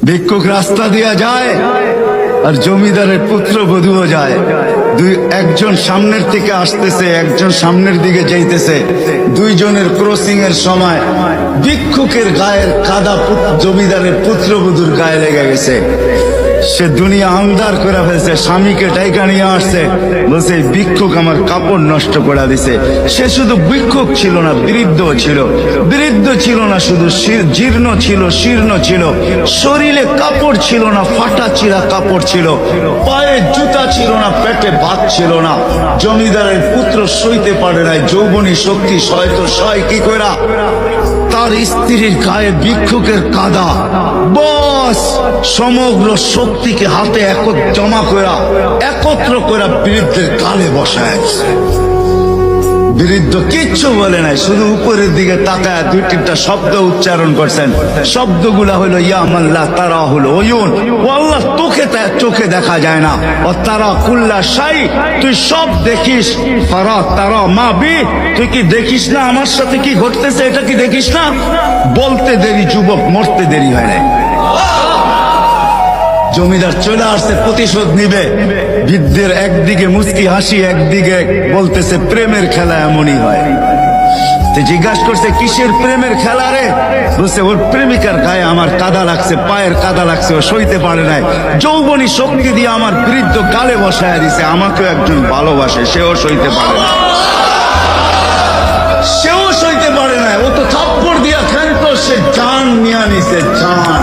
ভিক্ষুক রাস্তা দিয়া যায় আর জমিদারের পুত্রবধূও যায়। একজন সামনের থেকে আসতেছে, একজন সামনের দিকে যাইতেছে। দুইজনের ক্রসিং এর সময় ভিক্ষুকের গায়ের কাদা জমিদারের পুত্রবধূর গায়ে লেগে গেছে। সে দুনিয়া আন্ধার করে ফেলছে, স্বামীকে ডাইকা নিয়ে আসছে, বলছে এই ভিক্ষুক আমার কাপড় নষ্ট করে দিছে। সে শুধু ভিক্ষুক ছিল না, বৃদ্ধ ছিল। বৃদ্ধ ছিল না শুধু, জীর্ণ ছিল, শীর্ণ ছিল, শরীরে কাপড় ছিল না, ফাটা চিরা কাপড় ছিল, পায়ে জুতা ছিল না, পেটে ভাত ছিল না। জমিদারের পুত্র সইতে পারে নাই, যৌবনী শক্তি সয়তো সয় কি কইরা তার স্ত্রীর গায়ে ভিক্ষুকের কাদা, বস সমগ্র শক্তিকে হাতে জমা করা একত্র করে বৃদ্ধের গালে বসায়। বৃদ্ধ কিচ্ছু বলে নাই, শুধু উপরের দিকে তাকায় দুই তিনটা শব্দ উচ্চারণ করছেন। শব্দগুলা হলো ইয়া মাল্লাহ তারা হলো ওয়ুন, ও আল্লাহ চোখে দেখা যায় না, ও তারা কুল্লা শাই তুই সব দেখিস, ফারা তারা মা বি তুই কি দেখিস না আমার সাথে কি ঘটতেছে, এটা কি দেখিস না? বলতে দেরি যুবক, মরতে দেরি হয় নাই। জমিদার চলে আসছে, প্রতিশোধ নিবে। বৃদ্ধের একদিকে মুচকি হাসি, একদিকে বলতেছে প্রেমের খেলা এমনই হয়। জিজ্ঞাসা করছে কিসের প্রেমের খেলা রে? বলছে ওর প্রেমিকার গায়ে আমার কাদা লাগছে, পায়ের কাদা লাগছে, ও সইতে পারে নাই। যৌবনী শক্তি দিয়ে আমার বৃদ্ধ গালে বসায় দিছে। আমাকেও একজন ভালোবাসে, সেও সইতে পারে না, সেও সইতে পারে না। ও তো থাপ্পড় দিয়া খেলতো, সে জান নিয়ে নিছে, জান।